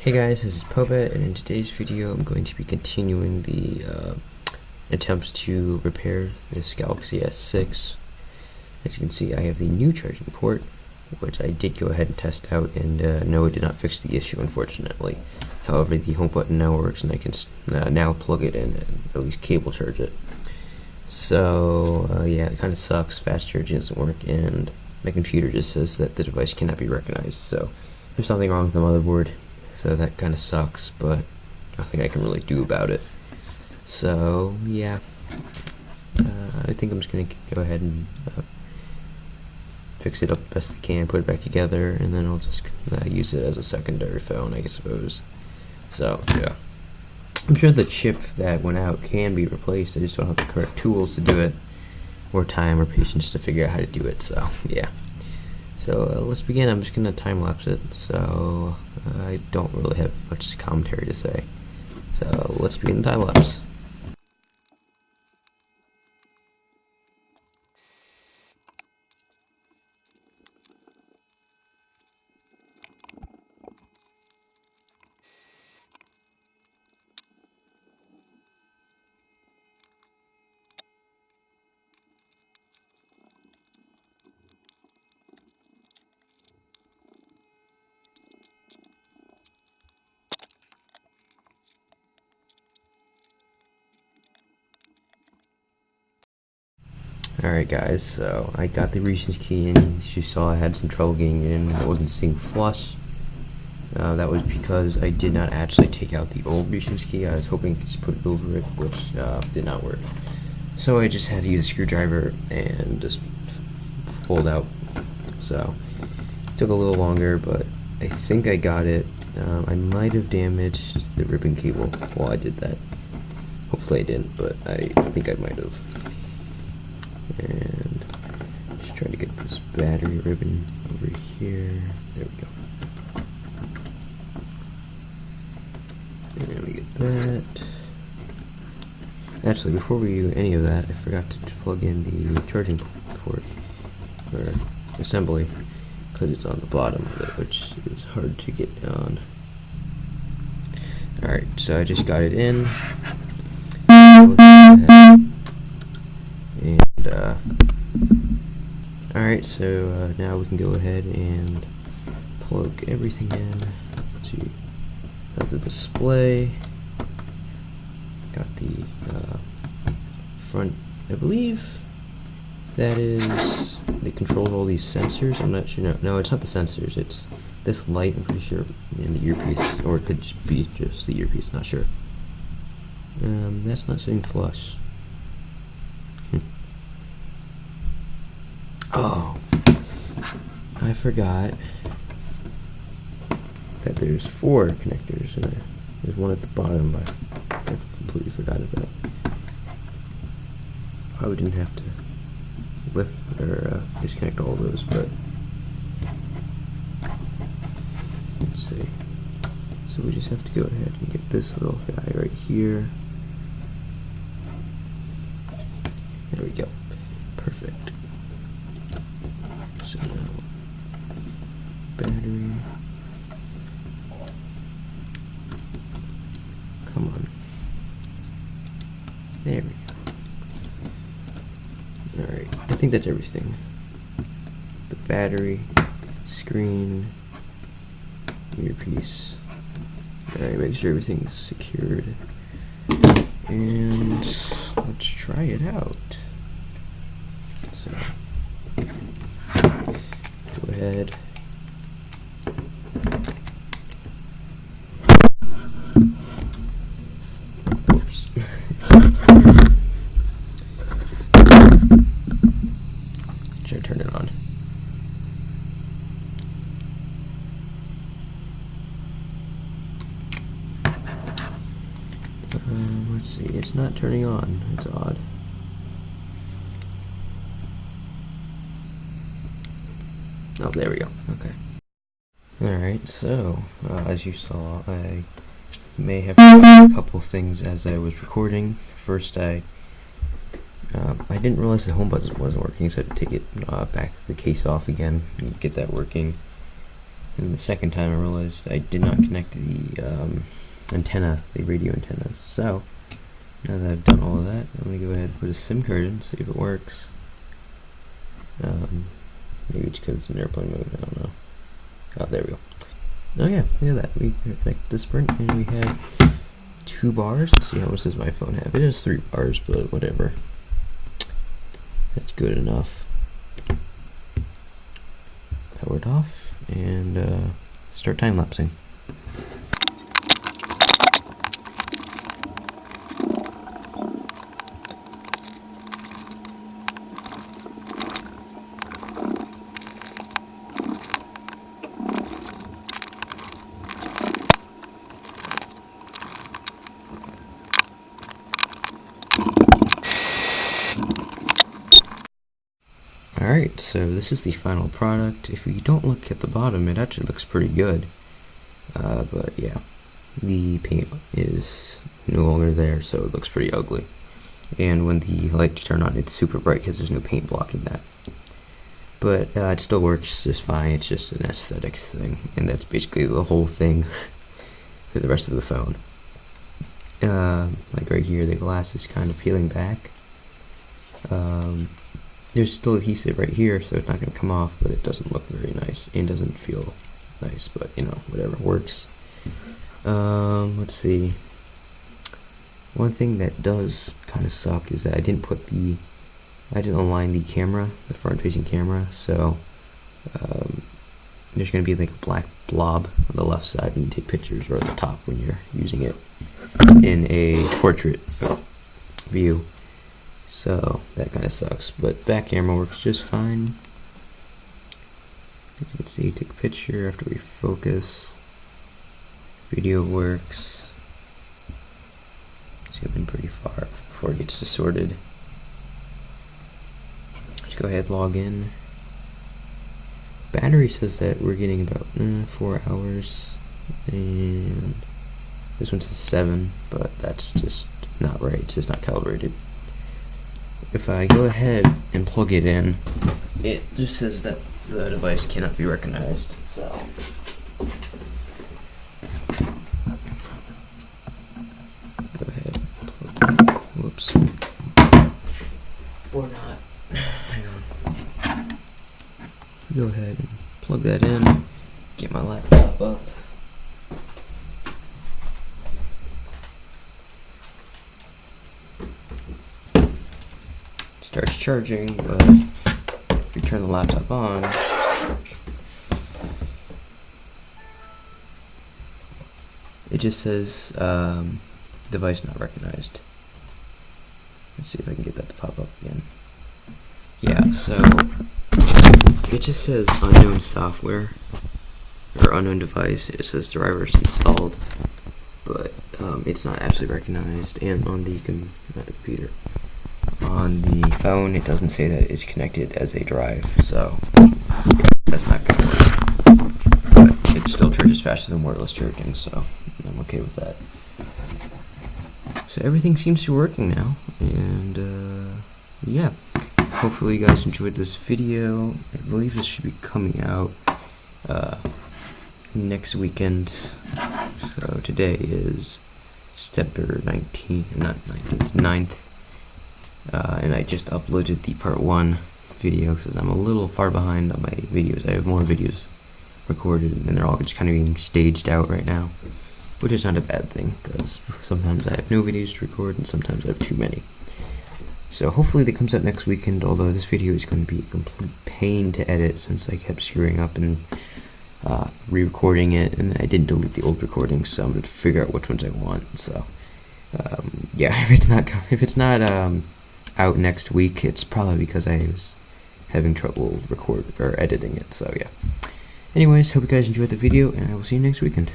Hey guys, this is Pobet, and in today's video I'm going to be continuing the attempts to repair this Galaxy S6. As you can see, I have the new charging port, which I did go ahead and test out, and no, it did not fix the issue, unfortunately. However, the home button now works, and I can now plug it in and at least cable charge it. So, yeah, it kind of sucks. Fast charging doesn't work, and my computer just says that the device cannot be recognized. So, there's something wrong with the motherboard. So that kind of sucks, but nothing I can really do about it. So yeah, I think I'm just gonna go ahead and fix it up best I can, put it back together, and then I'll just use it as a secondary phone, I suppose. So yeah, I'm sure the chip that went out can be replaced. I just don't have the correct tools to do it, or time, or patience to figure out how to do it. So yeah. So let's begin. I'm just going to time-lapse it, so I don't really have much commentary to say. So let's begin the time-lapse. Alright guys, so I got the Reasons key in. As you saw, I had some trouble getting it in. I wasn't seeing flush. That was because I did not actually take out the old Reasons key. I was hoping to just put it over it, which did not work. So I just had to use a screwdriver and just pull it out. So it took a little longer, but I think I got it. I might have damaged the ribbon cable while I did that. Hopefully I didn't, but I think I might have. And just try to get this battery ribbon over here. There we go. And we get that. Actually, before we do any of that, I forgot to plug in the charging port, or assembly, because it's on the bottom of it, which is hard to get on. Alright, so I just got it in. Alright, so now we can go ahead and plug everything in. Let's see, got the display, got the front, I believe that is, they control all these sensors. I'm not sure, no, it's not the sensors, it's this light, I'm pretty sure, and the earpiece, or it could just be just the earpiece, not sure. That's not saying flush. Oh, I forgot that there's 4 connectors, and there's one at the bottom, but I completely forgot about. Probably didn't have to lift or disconnect all those, but let's see. So we just have to go ahead and get this little guy right here. There we go. Perfect. So now, battery. Come on. There we go. Alright, I think that's everything. The battery, screen, earpiece. Alright, make sure everything's secured. And let's try it out. So, go ahead. Oops. Should I turn it on? Let's see, it's not turning on. It's odd. Oh, there we go. Okay. Alright, so, as you saw, I may have forgotten a couple things as I was recording. First, I didn't realize the home button wasn't working, so I had to take it back the case off again and get that working. And the second time I realized I did not connect the antenna, the radio antenna. So now that I've done all of that, I'm going to go ahead and put a SIM card in, see if it works. Maybe it's because it's in airplane mode, I don't know. Oh, there we go. Oh yeah, look at that. We connect the Sprint and we have 2 bars. Let's see how much does my phone have. It has 3 bars, but whatever. That's good enough. Power it off and start time lapsing. Alright, so this is the final product. If you don't look at the bottom, it actually looks pretty good. But yeah, the paint is no longer there, so it looks pretty ugly. And when the lights turn on, it's super bright because there's no paint blocking that. But it still works just fine. It's just an aesthetic thing, and that's basically the whole thing for the rest of the phone. Like right here, the glass is kind of peeling back. There's still adhesive right here, so it's not going to come off, but it doesn't look very nice and doesn't feel nice, but you know, whatever works. Let's see. One thing that does kind of suck is that I didn't align the camera, the front-facing camera, so there's going to be like a black blob on the left side when you take pictures, or at the top when you're using it in a portrait view. So that kind of sucks, but back camera works just fine. As you can see, take a picture after we focus. Video works. Zoom in pretty far before it gets distorted. Let's go ahead, log in. Battery says that we're getting about 4 hours, and this one says 7, but that's just not right. It's just not calibrated. If I go ahead and plug it in, it just says that the device cannot be recognized. So go ahead, plug that. Whoops. Or not. Hang on. Go ahead and plug that in. Get my laptop up. Starts charging, but if you turn the laptop on, it just says device not recognized. Let's see if I can get that to pop up again. Yeah, so it just says unknown software or unknown device. It says drivers installed, but it's not actually recognized. And on the computer. On the phone, it doesn't say that it's connected as a drive, so that's not going to work. But it still charges faster than wireless charging, so I'm okay with that. So everything seems to be working now, and yeah. Hopefully you guys enjoyed this video. I believe this should be coming out next weekend. So today is September 19th, not 19th, 9th. And I just uploaded the part 1 video because I'm a little far behind on my videos. I have more videos recorded and they're all just kind of being staged out right now, which is not a bad thing because sometimes I have no videos to record and sometimes I have too many. So hopefully that comes out next weekend, although this video is going to be a complete pain to edit since I kept screwing up and re-recording it, and I didn't delete the old recordings, so I'm going to figure out which ones I want. So yeah, if it's not out next week, it's probably because I was having trouble editing it. So yeah. Anyways, hope you guys enjoyed the video, and I will see you next weekend.